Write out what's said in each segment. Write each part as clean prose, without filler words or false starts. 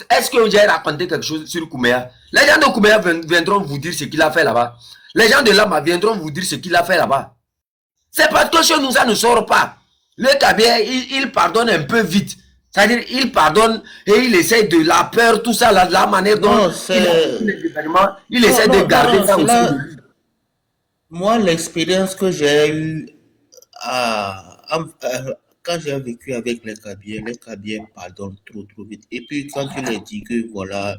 Est-ce que j'ai raconté quelque chose sur Kouméa? Les gens de Kouméa viendront vous dire ce qu'il a fait là-bas. Les gens de Lama viendront vous dire ce qu'il a fait là-bas. C'est parce que chez nous, ça ne sort pas. Le Kabia, il pardonne un peu vite. C'est-à-dire, il pardonne et il essaie de la peur, tout ça, la manière dont Non, il essaie de garder ça aussi. Moi, l'expérience que j'ai eue quand j'ai vécu avec les Kabyles pardonnent trop vite. Et puis, quand tu leur dis que voilà,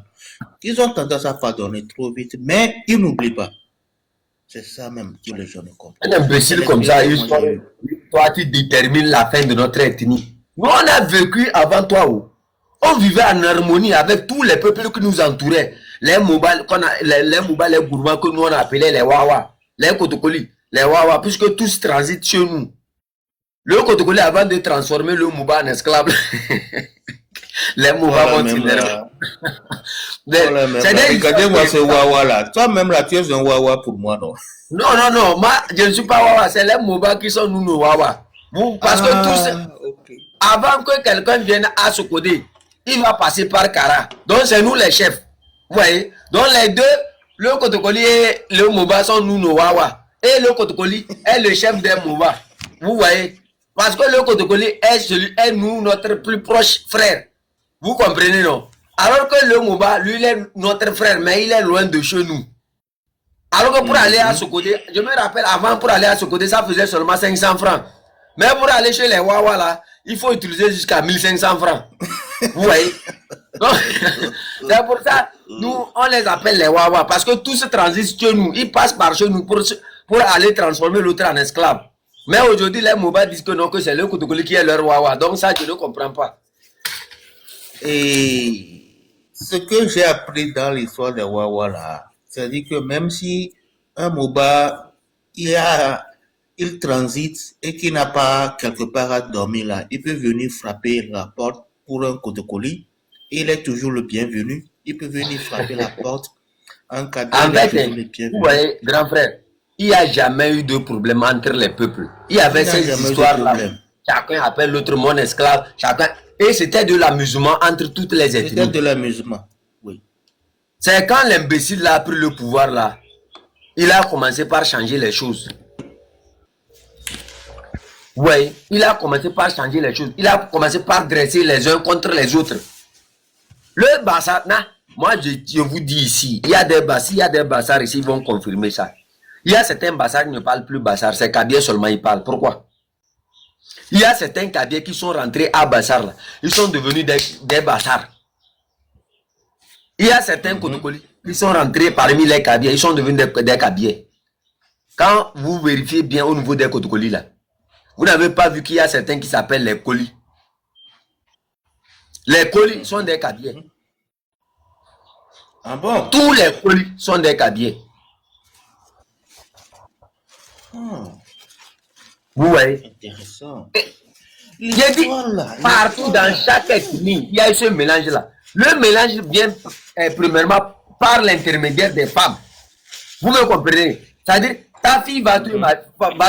ils ont tendance à pardonner trop vite, mais ils n'oublient pas. C'est ça même que les gens ne comprennent Un pas. imbécile comme ça, toi, tu détermines la fin de notre ethnie. Nous, on a vécu avant toi. On vivait en harmonie avec tous les peuples qui nous entouraient. Les Moba, les Gourmands que nous on appelait les Wawa, les Kotokoli, les Wawa, puisque tous transitent chez nous. Le Kotokoli, avant de transformer le Moba en esclave, les Moba vont s'énerver. Regardez-moi ce Wawa là. Toi-même là, tu es un Wawa pour moi, non? Non, moi, je ne suis pas Wawa, c'est les Moba qui sont nous nos Wawa. Parce que tous, okay. Avant que quelqu'un vienne à Sokodé, il va passer par Kara. Donc c'est nous les chefs. Vous voyez? Donc les deux, le Kotokoli et le Moba sont nous nos Wawa. Et le Kotokoli est le chef des Moba. Vous voyez? Parce que le Kotokoli est nous, notre plus proche frère. Vous comprenez, non? Alors que le Moba, lui, il est notre frère, mais il est loin de chez nous. Alors que pour aller à Sokodé, je me rappelle, avant pour aller à Sokodé, ça faisait seulement 500 francs. Mais pour aller chez les Wawa là, il faut utiliser jusqu'à 1500 francs. Vous voyez? C'est pour ça, nous, on les appelle les Wawa. Parce que tous se transitent chez nous. Ils passent par chez nous pour aller transformer l'autre en esclave. Mais aujourd'hui, les Moba disent que non, que c'est le Kotokoli qui est leur Wawa. Donc ça, je ne comprends pas. Et ce que j'ai appris dans l'histoire des Wawa là, c'est-à-dire que même si un Moba, il transite et qu'il n'a pas quelque part à dormir là, il peut venir frapper la porte pour un Kotokoli. Il est toujours le bienvenu. Il peut venir frapper la porte. En cas de vous voyez, grand frère, il n'y a jamais eu de problème entre les peuples. Il y avait ces histoires-là. Chacun appelle l'autre mon esclave. Chacun. Et c'était de l'amusement entre toutes les ethnies. C'était de l'amusement, oui. C'est quand l'imbécile là a pris le pouvoir là, il a commencé par changer les choses. Oui, il a commencé par changer les choses. Il a commencé par dresser les uns contre les autres. Le Bassar, moi je vous dis ici, il y a des Bassars ici, ils vont confirmer ça. Il y a certains Bassars qui ne parlent plus Bassar, c'est Kabia seulement ils parlent. Pourquoi? Il y a certains Kabia qui sont rentrés à Bassar, là. Ils sont devenus des Bassars. Il y a certains Kotokoli qui sont rentrés parmi les Kabia, ils sont devenus des Kabia. Quand vous vérifiez bien au niveau des Kotokoli là, vous n'avez pas vu qu'il y a certains qui s'appellent les colis. Les colis sont des Kabiers. Ah bon? Tous les colis sont des Kabiers. Vous voyez? Intéressant. J'ai dit, partout dans chaque ethnie, il y a ce mélange-là. Le mélange vient premièrement par l'intermédiaire des femmes. Vous me comprenez? C'est-à-dire, ta fille va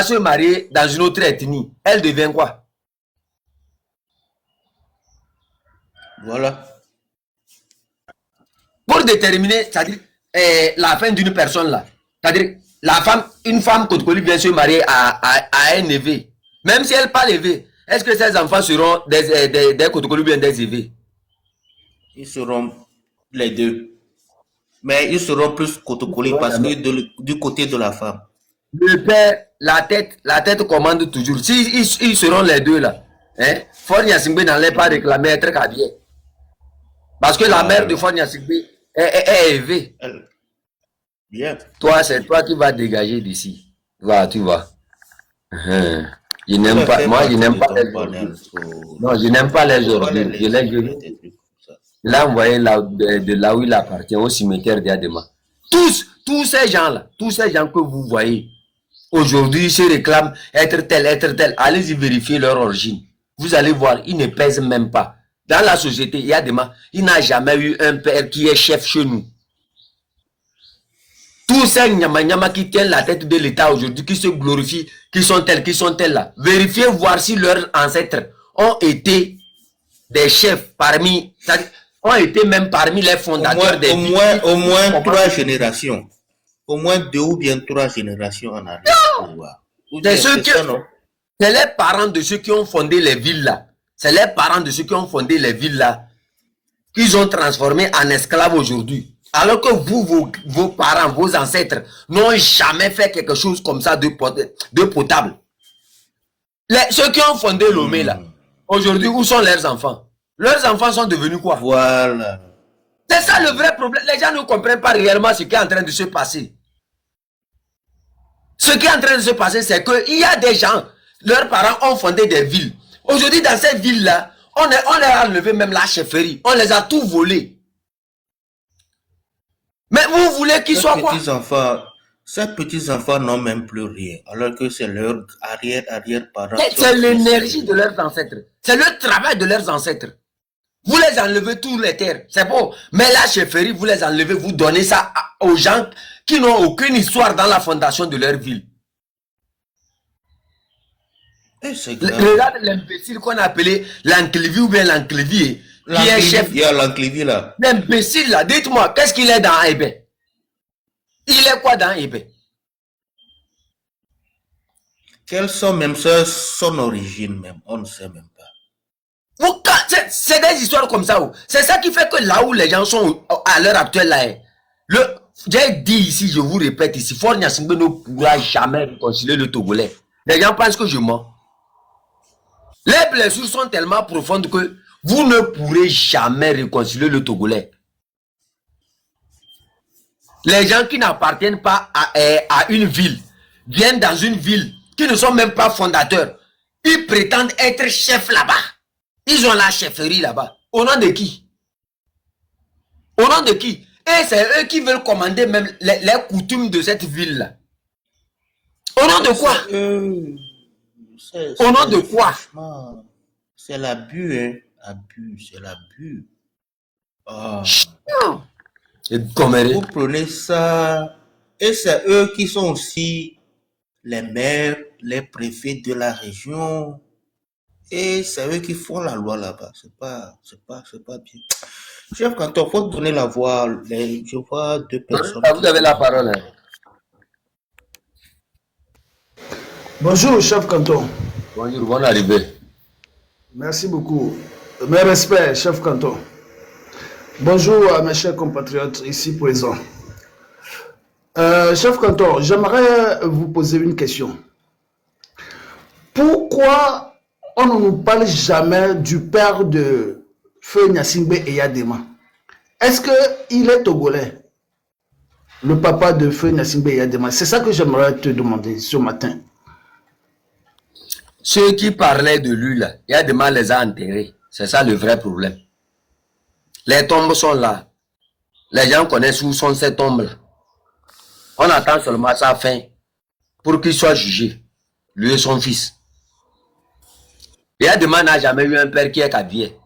se marier dans une autre ethnie. Elle devient quoi? Voilà. Pour déterminer, c'est-à-dire, la fin d'une personne là. C'est-à-dire, une femme Kotokoli vient se marier à un neveu. Même si elle n'est pas élevée, est-ce que ses enfants seront des Kotokoli ou bien des élevés? Ils seront les deux. Mais ils seront plus Kotokoli parce que du côté de la femme. Le père, la tête commande toujours. Si ils seront les deux là, hein, Fornia Singbe n'allait pas réclamer être Kabier. Parce que la mère de Fornia Singbe est élevée. Bien. Toi, c'est toi qui vas dégager d'ici. Voilà, tu vois. Je n'aime pas, moi, je n'aime pas les ordures. Non, je n'aime pas les ordures. Je l'ai envoyé de là où il appartient, au cimetière d'Adema. Tous ces gens-là, tous ces gens que vous voyez, aujourd'hui, se réclament être tel. Allez-y vérifier leur origine. Vous allez voir, ils ne pèsent même pas. Dans la société, il y a des gens, il n'a jamais eu un père qui est chef chez nous. Tous ces nyama qui tiennent la tête de l'État aujourd'hui, qui se glorifient, qui sont tels là. Vérifiez voir si leurs ancêtres ont été des chefs parmi... ont été même parmi les fondateurs des villes. Au moins 3 générations. Au moins 2 ou bien 3 générations en arrière. C'est les parents de ceux qui ont fondé les villes là. C'est les parents de ceux qui ont fondé les villes là qu'ils ont transformé en esclaves aujourd'hui. Alors que vous, vos parents, vos ancêtres n'ont jamais fait quelque chose comme ça de potable. Ceux qui ont fondé Lomé là, aujourd'hui, où sont leurs enfants? Leurs enfants sont devenus quoi? Voilà. C'est ça le vrai problème. Les gens ne comprennent pas réellement ce qui est en train de se passer. Ce qui est en train de se passer, c'est qu'il y a des gens, leurs parents ont fondé des villes. Aujourd'hui, dans ces villes-là, on leur a enlevé même la chefferie. On les a tout volés. Mais vous voulez qu'ils soient quoi? Ces petits-enfants n'ont même plus rien, alors que c'est leur arrière-parents. C'est l'énergie de leurs ancêtres. C'est le travail de leurs ancêtres. Vous les enlevez tous les terres, c'est bon. Mais la chefferie, vous les enlevez, vous donnez ça aux gens qui n'ont aucune histoire dans la fondation de leur ville. Regarde l'imbécile qu'on a appelé l'enclivi ou bien l'enclivier, qui est chef. Il y a l'enclivi là. L'imbécile là, dites-moi, qu'est-ce qu'il est dans Hébé? Il est quoi dans Hébé? Quelles sont même son origine même? On ne sait même pas. C'est des histoires comme ça. C'est ça qui fait que là où les gens sont à l'heure actuelle là, j'ai dit ici, je vous répète ici, Faure Gnassingbé ne pourra jamais réconcilier le Togolais. Les gens pensent que je mens. Les blessures sont tellement profondes que vous ne pourrez jamais réconcilier le Togolais. Les gens qui n'appartiennent pas à une ville viennent dans une ville qui ne sont même pas fondateurs. Ils prétendent être chefs là-bas. Ils ont la chefferie là-bas. Au nom de qui? Au nom de qui? Et c'est eux qui veulent commander même les coutumes de cette ville-là. Au nom de quoi? Au nom de quoi? C'est l'abus, hein. Abus, c'est l'abus. Oh. Vous prenez ça, et c'est eux qui sont aussi les maires, les préfets de la région, et c'est eux qui font la loi là-bas. C'est pas bien. Chef Canton, faut donner la voix. Je vois 2 personnes. Vous avez la parole. Hein. Bonjour, chef Canton. Bonjour, bonne arrivée. Merci beaucoup. Mes respects, chef Canton. Bonjour à mes chers compatriotes ici présents. Chef Canton, j'aimerais vous poser une question. Pourquoi on ne nous parle jamais du père de Feu Gnassingbé Eyadema? Est-ce qu'il est togolais? Le papa de Feu Gnassingbé Eyadema. C'est ça que j'aimerais te demander ce matin. Ceux qui parlaient de lui, là, Eyadema les a enterrés. C'est ça le vrai problème. Les tombes sont là. Les gens connaissent où sont ces tombes-là. On attend seulement sa fin pour qu'il soit jugé, lui et son fils. Eyadema n'a jamais eu un père qui est Kabié.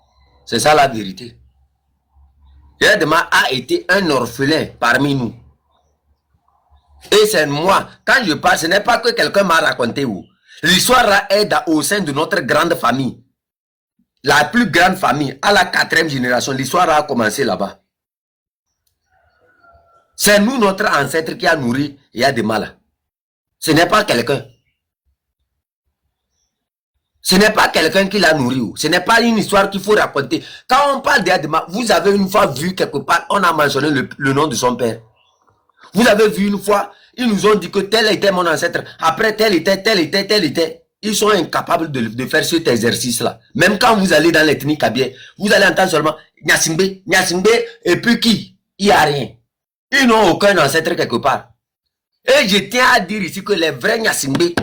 C'est ça la vérité. Eyadema a été un orphelin parmi nous. Et c'est moi, quand je parle, ce n'est pas que quelqu'un m'a raconté où. L'histoire là est au sein de notre grande famille. La plus grande famille, à la 4e génération, l'histoire a commencé là-bas. C'est nous, notre ancêtre, qui a nourri Eyadema là. Ce n'est pas quelqu'un. Ce n'est pas quelqu'un qui l'a nourri. Ce n'est pas une histoire qu'il faut raconter. Quand on parle d'Eyadema, vous avez une fois vu quelque part, on a mentionné le nom de son père. Vous avez vu une fois, ils nous ont dit que tel était mon ancêtre. Après, tel était. Ils sont incapables de faire cet exercice-là. Même quand vous allez dans l'ethnie Kabié, vous allez entendre seulement Gnassingbé, et puis qui? Il n'y a rien. Ils n'ont aucun ancêtre quelque part. Et je tiens à dire ici que les vrais Gnassingbé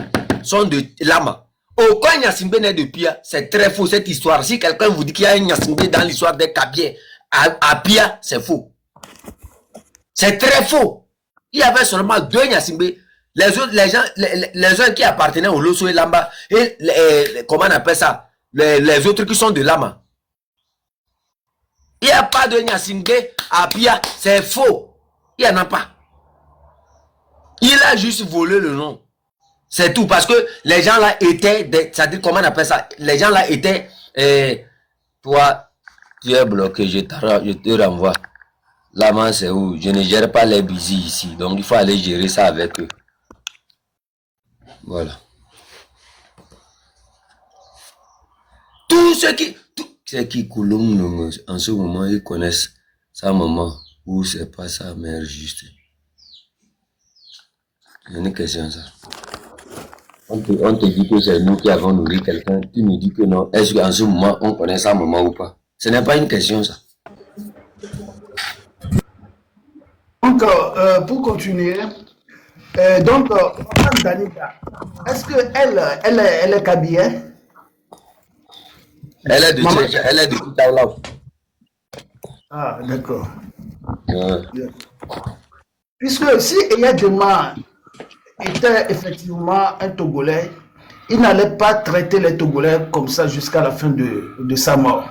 sont de Lama. Aucun Gnassingbé n'est de Pia. C'est très faux cette histoire. Si quelqu'un vous dit qu'il y a un Gnassingbé dans l'histoire des Kabié à Pia, c'est faux. C'est très faux. Il y avait seulement 2 Gnassingbé. Les autres, les gens qui appartenaient au Loso et Lamba, et comment on appelle ça? Les autres qui sont de Lama. Il n'y a pas de Gnassingbé à Pia. C'est faux. Il n'y en a pas. Il a juste volé le nom. C'est tout. Parce que les gens là étaient, c'est-à-dire comment on appelle ça? Les gens là étaient, Tu es bloqué, je te renvoie. Là-bas, c'est où? Je ne gère pas les busy ici. Donc, il faut aller gérer ça avec eux. Voilà. Tous ceux qui Kouloum, en ce moment, ils connaissent sa maman. Ou c'est pas sa mère, juste. Il y a une question, ça. On te dit que c'est nous qui avons nourri quelqu'un. Tu me dis que non. Est-ce qu'en ce moment, on connaît sa maman ou pas? Ce n'est pas une question, ça. Donc, pour continuer, donc, Madame Danica, est-ce qu'elle est kabyle? Elle est de Titaoula. Ah, d'accord. Ouais. Puisque si Eyadema était effectivement un Togolais, il n'allait pas traiter les Togolais comme ça jusqu'à la fin de sa mort.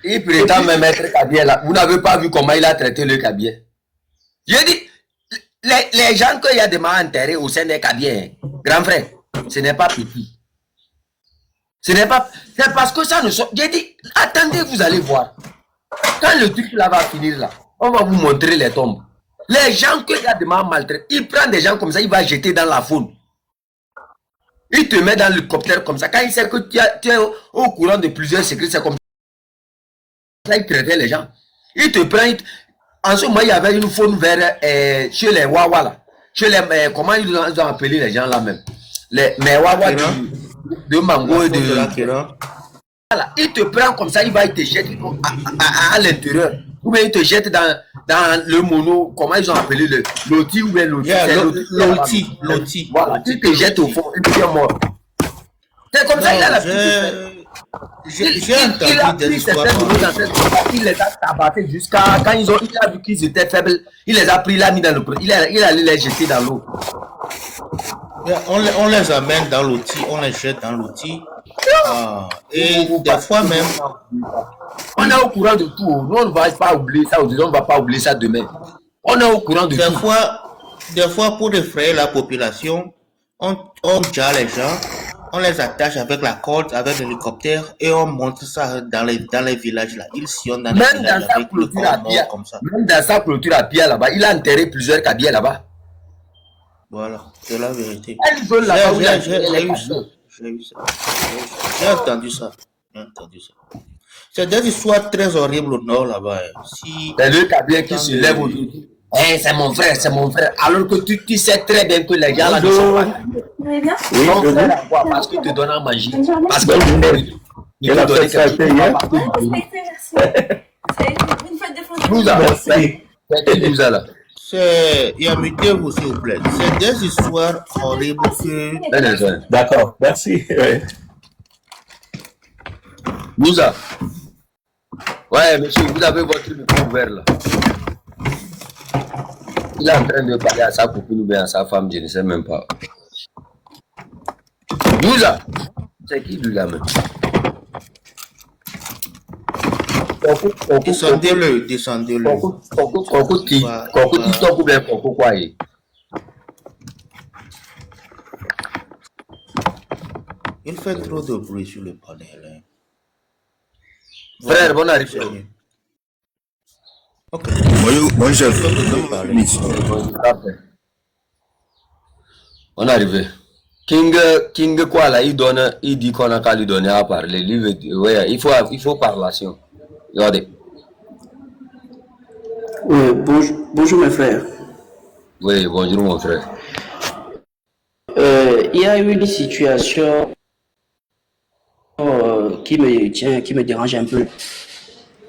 Il prétend même être Kabyle là. Vous n'avez pas vu comment il a traité le Kabyle. Je dis, les gens qu'il y a des mains enterrés au sein des Kabyles, grand frère, ce n'est pas petit. Ce n'est pas. C'est parce que ça ne sont. J'ai dit, attendez, vous allez voir. Quand le truc là va finir là, on va vous montrer les tombes. Les gens qu'il y a des mains maltraités, il prend des gens comme ça, il va jeter dans la faune. Il te met dans l'hélicoptère comme ça. Quand il sait que tu es au courant de plusieurs secrets, c'est comme ça, il traitait les gens. Il te prend. En ce moment, il y avait une faune vers chez les Wawa là. Chez les. Comment ils ont appelé les gens là même? Les Wawa de mango et de. Voilà. Il te prend comme ça, il va te jeter à l'intérieur. Ou bien il te jette dans le mono. Comment ils ont appelé le loti ou bien loti? Loti. Voilà. Il te jette au fond, il te est mort. C'est comme ça, il a la J'ai entendu des histoires. Il les a tabassés jusqu'à quand il a vu qu'ils étaient faibles, il les a pris, il a mis dans le. Il allait les jeter dans l'eau. On les amène dans l'outil, on les jette dans l'outil. Et des fois même. On est au courant de tout. Nous, on ne va pas oublier ça aujourd'hui, on ne va pas oublier ça demain. On est au courant de tout. Des fois, pour effrayer la population, on tue les gens. On les attache avec la corde, avec l'hélicoptère et on monte ça dans les villages là. Ils sillonnent dans les villages avec le corps mort comme ça. Même dans sa clôture à Pia là-bas, il a enterré plusieurs Kabyles là-bas. Voilà, c'est la vérité. J'ai entendu ça. C'est des histoires très horribles au nord là-bas. C'est le Kabyle qui se lève aujourd'hui. C'est mon frère, c'est mon frère. Alors que tu sais très bien que les gens là ne sont pas. Ton frère à quoi? Parce qu'il te donne à manger. Parce qu'il te donne quelque chose. Nous là. C'est Yamitez-vous s'il vous plaît. C'est des histoires horribles que. D'accord, merci. Moussa. Ouais, monsieur, vous avez votre micro ouvert là. Il est en train de parler à sa copine ou bien à sa femme, je ne sais même pas. Moussa. C'est qui lui là même? Descendez-le. Il fait trop de bruit sur le panel. Frère, bon arrivée. Ok. Moi, je On est arrivé. King quoi là, il dit qu'on a qu'à lui donner à parler. Ouais, il faut parlation. Regardez. Bonjour mes frères. Oui, bonjour mon frère. Il y a eu une situation qui me dérange un peu.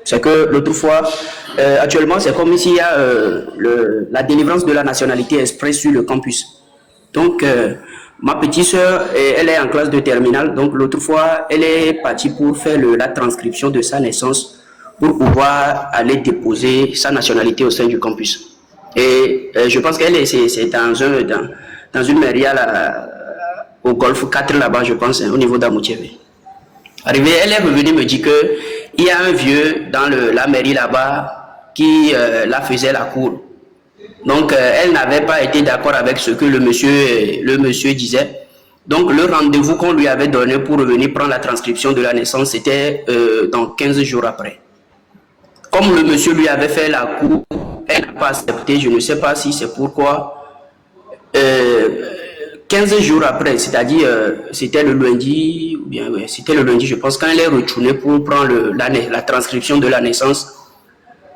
C'est que l'autre fois, actuellement, c'est comme s'il y a la délivrance de la nationalité express sur le campus. Donc, ma petite soeur, elle est en classe de terminale. Donc, l'autre fois, elle est partie pour faire la transcription de sa naissance pour pouvoir aller déposer sa nationalité au sein du campus. Et je pense qu'elle c'est dans une mairie au Golfe 4 là-bas, je pense, au niveau d'Amoutiévé. Arrivée, elle est revenue me dire qu'il y a un vieux dans la mairie là-bas qui la faisait la cour. Donc, elle n'avait pas été d'accord avec ce que le monsieur disait. Donc, le rendez-vous qu'on lui avait donné pour revenir prendre la transcription de la naissance, c'était dans 15 jours après. comme le monsieur lui avait fait la cour, elle n'a pas accepté, je ne sais pas si c'est pourquoi. 15 jours après, c'est-à-dire c'était le lundi, ou bien ouais, c'était le lundi, je pense, quand elle est retournée pour prendre la transcription de la naissance,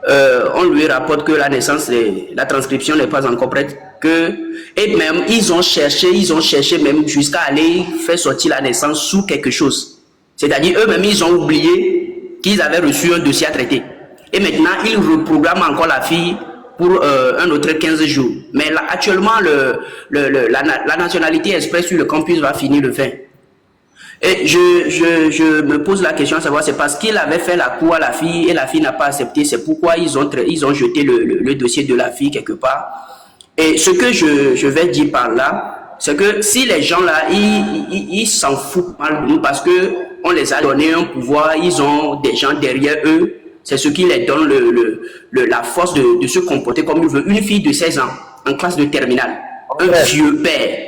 on lui rapporte que la transcription n'est pas encore prête, et même ils ont cherché même jusqu'à aller faire sortir la naissance sous quelque chose. C'est-à-dire eux-mêmes, ils ont oublié qu'ils avaient reçu un dossier à traiter. Et maintenant, ils reprogramment encore la fille pour un autre 15 jours. Mais là, actuellement, la nationalité express sur le campus va finir le 20. Et je me pose la question à savoir, c'est parce qu'il avait fait la cour à la fille et la fille n'a pas accepté, c'est pourquoi ils ont jeté le dossier de la fille quelque part. Et ce que je vais dire par là, c'est que si les gens là, ils s'en foutent mal de nous parce que on les a donné un pouvoir, ils ont des gens derrière eux, c'est ce qui les donne la force de se comporter comme ils veulent. Une fille de 16 ans, en classe de terminale, un vieux père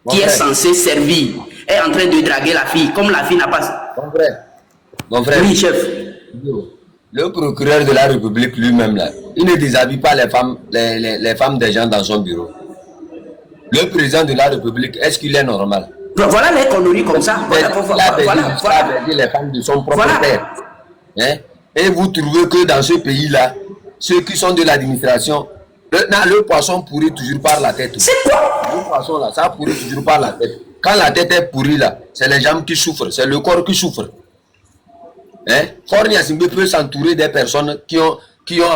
qui est censé servir, est en train de draguer la fille, comme la fille n'a pas... Mon frère, Oui, chef. le procureur de la République lui-même, là, il ne déshabille pas les femmes des gens dans son bureau. Le président de la République, est-ce qu'il est normal? Voilà les conneries comme ça. Voilà. Les femmes de son propre père. Hein? Et vous trouvez que dans ce pays-là, ceux qui sont de l'administration, le poisson pourrit toujours par la tête. C'est quoi? Le poisson là, ça pourrit toujours par la tête. Quand la tête est pourrie là, c'est les jambes qui souffrent, c'est le corps qui souffre. Hein? Faure Gnassingbé peut s'entourer des personnes qui ont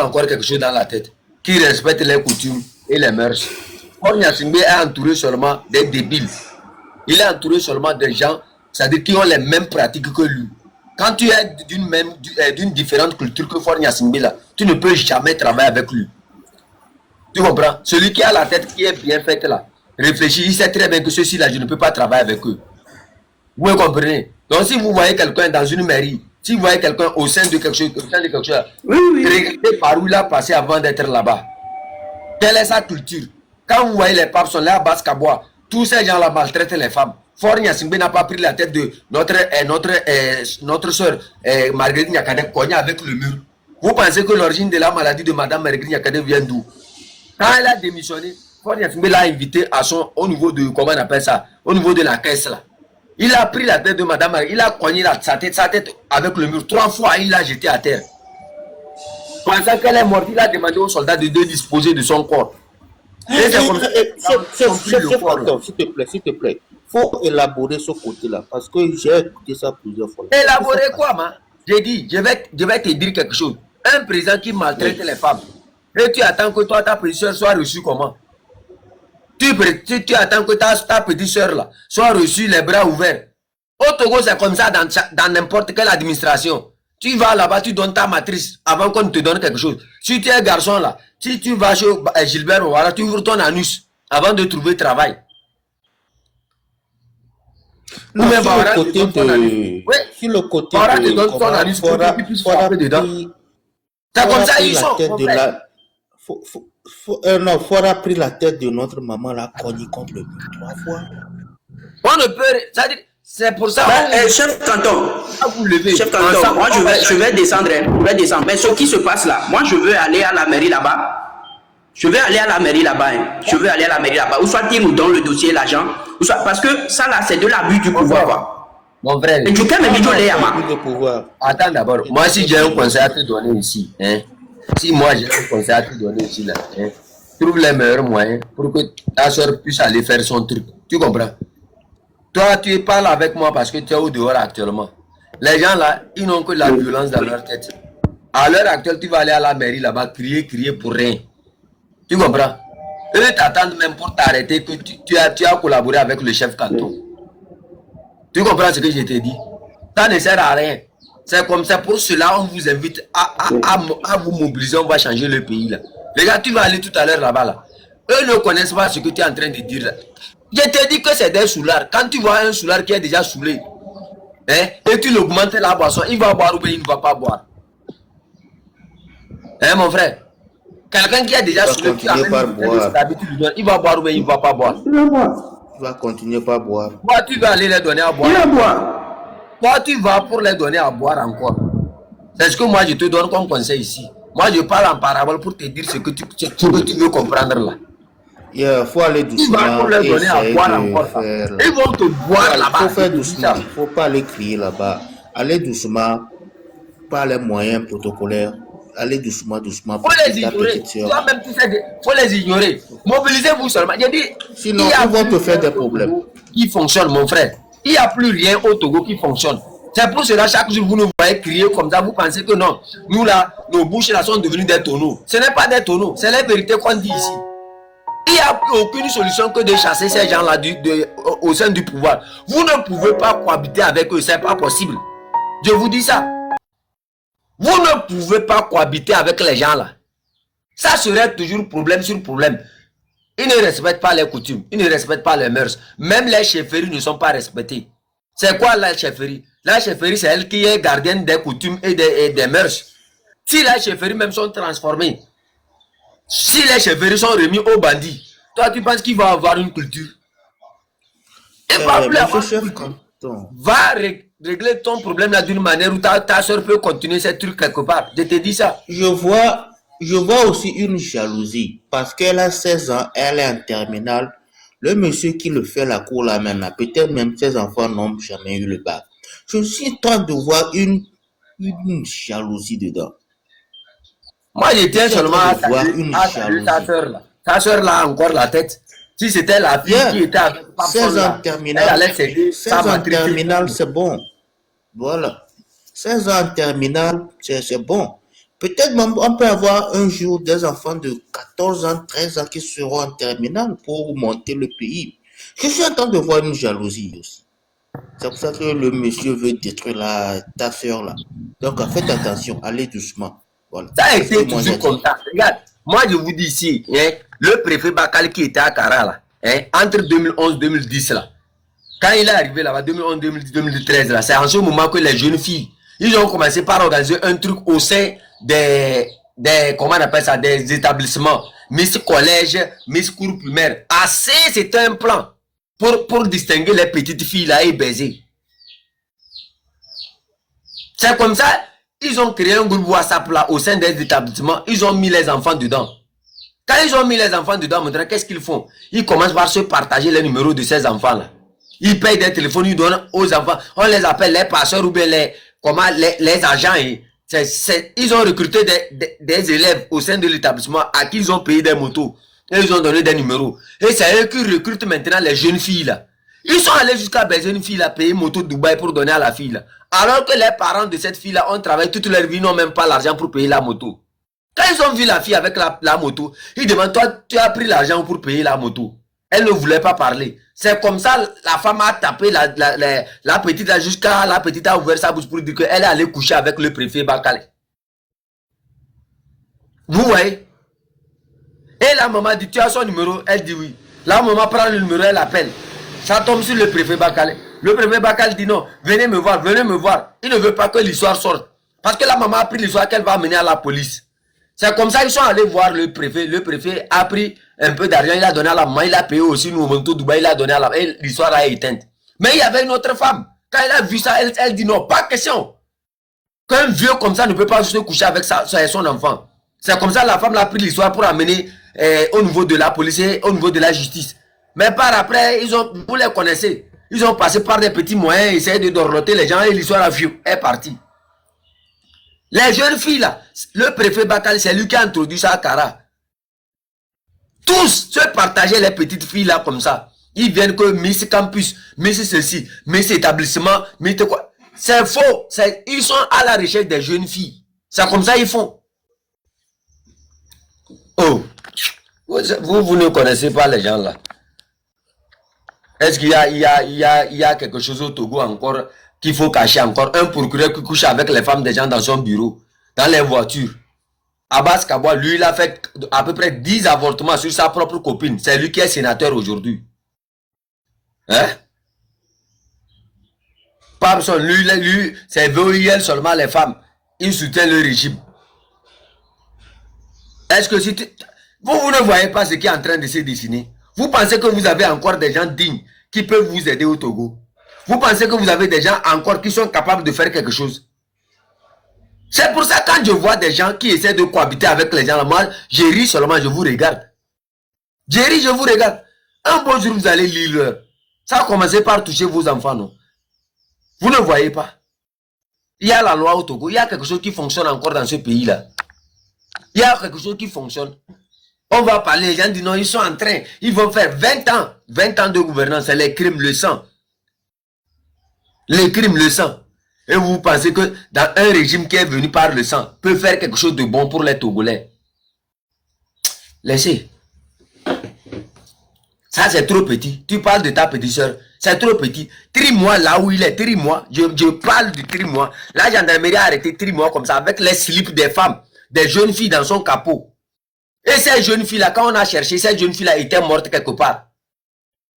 encore quelque chose dans la tête, qui respectent les coutumes et les mœurs. Faure Gnassingbé est entouré seulement des débiles. Il est entouré seulement des gens, c'est-à-dire qui ont les mêmes pratiques que lui. Quand tu es d'une différente culture que Faure Gnassingbé là, tu ne peux jamais travailler avec lui. Tu comprends? Celui qui a la tête qui est bien faite là, réfléchit, il sait très bien que ceux-ci là, je ne peux pas travailler avec eux. Vous comprenez? Donc si vous voyez quelqu'un dans une mairie, si vous voyez quelqu'un au sein de quelque chose, oui. Regardez par où il a passé avant d'être là-bas. Quelle est sa culture? Quand vous voyez les papes sont là à Basse-Kabois, tous ces gens-là maltraitent les femmes. Faure Gnassingbé n'a pas pris la tête de notre soeur Marguerite Nyakade cognée avec le mur. Vous pensez que l'origine de la maladie de Madame Marguerite Nyakade vient d'où? Quand elle a démissionné, Faure Gnassingbé l'a invité au niveau de, comment on appelle ça, au niveau de la caisse là. Il a pris la tête de Madame Marguerite, il a cogné sa tête avec le mur. 3 fois, il l'a jeté à terre. Pensant qu'elle est morte, il a demandé aux soldats de disposer de son corps. S'il te plaît. Faut élaborer ce côté-là parce que j'ai écouté ça plusieurs fois. Élaborer quoi, man? J'ai dit, je vais te dire quelque chose. Un président qui maltraite les femmes. Et tu attends que toi, ta petite soeur soit reçue comment? Tu attends que ta petite soeur là soit reçue les bras ouverts. Au Togo, c'est comme ça dans n'importe quelle administration. Tu vas là-bas, tu donnes ta matrice avant qu'on te donne quelque chose. Si tu es garçon là, si tu vas chez Gilbert, voilà, tu ouvres ton anus avant de trouver travail. Non, sur le côté c'est comme ça, ils sont. Non, Faure a pris la tête de notre maman, la cogné contre le mur 3 fois. On ne peut. C'est pour ça. Chef Canton, Chef Canton, moi je vais descendre. Mais ce qui se passe là, moi je veux aller à la mairie là-bas. Je vais aller à la mairie là-bas. Ou soit ils nous donnent le dossier, l'argent. Parce que ça là, c'est de l'abus du pouvoir. Quoi. Mon frère. Et du coup, attends d'abord. Moi, si j'ai un conseil à te donner ici, hein, si moi j'ai un conseil à te donner ici, là, hein, trouve les meilleurs moyens pour que ta soeur puisse aller faire son truc. Tu comprends? Toi, tu parles avec moi parce que tu es au dehors actuellement. Les gens là, ils n'ont que de la violence dans leur tête. À l'heure actuelle, tu vas aller à la mairie là-bas, crier pour rien. Tu comprends? Eux t'attendent même pour t'arrêter que tu as collaboré avec le chef canton. Tu comprends ce que je t'ai dit? Ça ne sert à rien. C'est comme ça, pour cela, on vous invite à vous mobiliser, on va changer le pays là. Regarde, tu vas aller tout à l'heure là-bas là. Eux ne connaissent pas ce que tu es en train de dire là. Je te dis que c'est des soulards. Quand tu vois un soulard qui est déjà saoulé, hein, et tu l'augmentes la boisson, il va boire ou bien il ne va pas boire. Hein, mon frère? Quelqu'un qui est déjà saoulé, qui a d'habitude, il va boire ou bien il ne va pas boire. Il va continuer par boire. Toi, tu vas aller les donner à boire. Il va boire. Toi, tu vas pour les donner à boire encore. C'est ce que moi je te donne comme conseil ici. Moi je parle en parabole pour te dire ce que tu veux comprendre là. Il faut aller Tu vas doucement pour leur et donner à essayer boire de encore ça. faire... Ils vont te boire Il là-bas. faut faire doucement, il ne faut pas aller crier là-bas. Aller doucement, par les moyens protocolaires. Aller doucement, doucement, Faut les petite à ignorer. petite sœur. Toi-même, tu sais, faut les ignorer. Mobilisez-vous seulement. J'ai dit, Sinon, il y a ils vont plus te faire rien des au problèmes. Togo qui fonctionne, mon frère. Il n'y a plus rien au Togo qui fonctionne. C'est pour cela, chaque jour, vous nous voyez crier comme ça, vous pensez que non. Nous là, nos bouches là sont devenues des tonneaux. Ce n'est pas des tonneaux, c'est la vérité qu'on dit ici. Il n'y a aucune solution que de chasser ces gens-là au sein du pouvoir. Vous ne pouvez pas cohabiter avec eux, ce n'est pas possible. Je vous dis ça. Vous ne pouvez pas cohabiter avec les gens là. Ça serait toujours problème sur problème. Ils ne respectent pas les coutumes, ils ne respectent pas les mœurs. Même les chefferies ne sont pas respectées. C'est quoi la chefferie? La chefferie, c'est elle qui est gardienne des coutumes et des mœurs. Si les chefferies même sont transformées, si les chefferies sont remis aux bandits, toi tu penses qu'il va avoir une culture? Et pas plus avoir Monsieur une chef culture. canton, Va régler ton problème là d'une manière où ta soeur peut continuer ces trucs quelque part. Je te dis ça. je vois aussi une jalousie parce qu'elle a 16 ans, elle est en terminale. Le monsieur qui le fait la cour là maintenant, peut-être même ses enfants n'ont jamais eu le bac. Je suis en train de voir une jalousie dedans. Moi, je tiens Je suis en seulement train à de voir une saluer ta jalousie. soeur là. Ta soeur là a encore la tête. Si c'était la fille Bien, qui était avec Papson 16 ans là, en elle terminale, allait céder 16 sa ans en matricule. terminale, c'est bon. Voilà. 16 ans en terminale, c'est bon. Peut-être même on peut avoir un jour des enfants de 14 ans, 13 ans qui seront en terminale pour monter le pays. Je suis en train de voir une jalousie aussi. C'est pour ça que le monsieur veut détruire ta soeur là. Donc faites attention, allez doucement. Voilà. Ça a C'est ce que été moi j'ai toujours dit. comme ça. Regarde, moi je vous dis ici, hein, le préfet Bakal qui était à Kara là, hein, entre 2011 et 2010 là, quand il est arrivé là-bas, 2011, 2010, 2013 là, c'est en ce moment que les jeunes filles, ils ont commencé par organiser un truc au sein comment on appelle ça, des établissements, Miss Collège, Miss Cours primaire. Assez, c'était un plan pour distinguer les petites filles là et baiser. C'est comme ça, ils ont créé un groupe WhatsApp là au sein des établissements, ils ont mis les enfants dedans. Quand ils ont mis les enfants dedans, maintenant, qu'est-ce qu'ils font? Ils commencent par se partager les numéros de ces enfants là. Ils payent des téléphones, ils donnent aux enfants. On les appelle les passeurs ou bien les agents. Ils ont recruté des élèves au sein de l'établissement à qui ils ont payé des motos. Et ils ont donné des numéros. Et c'est eux qui recrutent maintenant les jeunes filles là. Ils sont allés jusqu'à baiser une fille là, payer moto de Dubaï pour donner à la fille là. Alors que les parents de cette fille là ont travaillé toute leur vie, n'ont même pas l'argent pour payer la moto. Quand ils ont vu la fille avec la moto, ils demandent, toi, tu as pris l'argent pour payer la moto. Elle ne voulait pas parler. C'est comme ça, la femme a tapé la petite là, jusqu'à la petite a ouvert sa bouche pour dire qu'elle est allée coucher avec le préfet Bakale. Vous voyez? Et la maman dit, tu as son numéro? Elle dit oui. La maman prend le numéro, elle appelle. Ça tombe sur le préfet Bakale. Le préfet Bakale dit non, venez me voir, venez me voir. Il ne veut pas que l'histoire sorte. Parce que la maman a pris l'histoire qu'elle va amener à la police. C'est comme ça qu'ils sont allés voir le préfet. Le préfet a pris un peu d'argent, il a donné à la maman, il a payé aussi nous au Dubaï, il a donné à la maman. Et l'histoire a été éteinte. Mais il y avait une autre femme. Quand elle a vu ça, elle dit non, pas question. Qu'un vieux comme ça ne peut pas se coucher avec son enfant. C'est comme ça la femme a pris l'histoire pour amener au niveau de la police et au niveau de la justice. Mais par après, vous les connaissez. Ils ont passé par des petits moyens, essayé de dorloter les gens et l'histoire est partie. Les jeunes filles là, le préfet Bakal, c'est lui qui a introduit ça à Kara. Tous se partageaient les petites filles là comme ça. Ils viennent que Miss Campus, Miss ceci, Miss Établissement, Miss quoi. C'est faux. Ils sont à la recherche des jeunes filles. C'est comme ça qu'ils font. Oh, vous ne connaissez pas les gens là. Est-ce qu'il y a quelque chose au Togo encore qu'il faut cacher encore? Un procureur qui couche avec les femmes des gens dans son bureau, dans les voitures. Abbas Kaboua, lui, il a fait à peu près 10 avortements sur sa propre copine. C'est lui qui est sénateur aujourd'hui. Hein? Pas besoin, lui c'est VOIL seulement les femmes. Il soutient le régime. Est-ce que si vous ne voyez pas ce qui est en train de se dessiner? Vous pensez que vous avez encore des gens dignes qui peuvent vous aider au Togo? Vous pensez que vous avez des gens encore qui sont capables de faire quelque chose? C'est pour ça quand je vois des gens qui essaient de cohabiter avec les gens, moi, je ris seulement, je vous regarde. Je ris, je vous regarde. Un bon jour, vous allez lire l'heure. Ça a commencé par toucher vos enfants, non? Vous ne voyez pas? Il y a la loi au Togo, il y a quelque chose qui fonctionne encore dans ce pays-là. Il y a quelque chose qui fonctionne. On va parler, les gens disent non, ils sont en train, ils vont faire 20 ans de gouvernance, c'est les crimes, le sang. Les crimes, le sang. Et vous pensez que dans un régime qui est venu par le sang, peut faire quelque chose de bon pour les Togolais? Laissez. Ça, c'est trop petit. Tu parles de ta petite soeur. C'est trop petit. Trie-moi là où il est. Trie-moi. Je parle de trie-moi. La gendarmerie a arrêté trie-moi comme ça avec les slips des femmes, des jeunes filles dans son capot. Et ces jeunes filles-là, quand on a cherché, ces jeunes filles-là étaient mortes quelque part.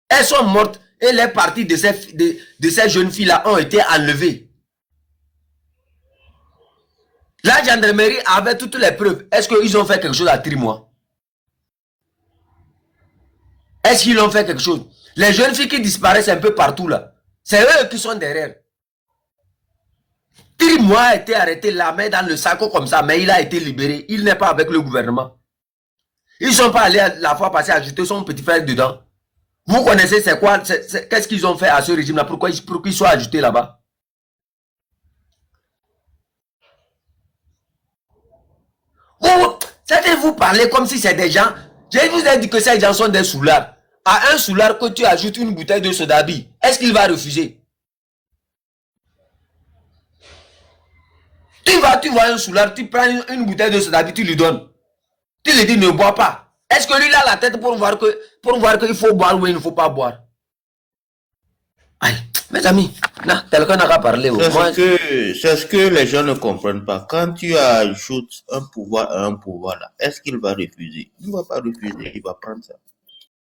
Elles sont mortes et les parties de ces jeunes filles-là ont été enlevées. La gendarmerie avait toutes les preuves. Est-ce qu'ils ont fait quelque chose à trie-moi? Est-ce qu'ils ont fait quelque chose? Les jeunes filles qui disparaissent un peu partout là, c'est eux qui sont derrière. Trie-moi a été arrêté, la main dans le sac comme ça, mais il a été libéré. Il n'est pas avec le gouvernement. Ils ne sont pas allés la fois passée ajouter son petit frère dedans. Vous connaissez c'est quoi? Qu'est-ce qu'ils ont fait à ce régime-là? Pourquoi ils soient ajoutés là-bas? Vous parlez comme si c'est des gens. Je vous ai dit que ces gens sont des soulards. À un soulard que tu ajoutes une bouteille de sodabi, est-ce qu'il va refuser? Tu vois un soulard, tu prends une bouteille de sodabi, tu lui donnes. Tu lui dis ne bois pas. Est-ce que lui a la tête pour voir qu'il faut boire ou il ne faut pas boire? Aïe, mes amis, quelqu'un n'a qu'à parler. C'est ce que les gens ne comprennent pas. Quand tu ajoutes un pouvoir à un pouvoir, là, est-ce qu'il va refuser? Il ne va pas refuser, il va prendre ça.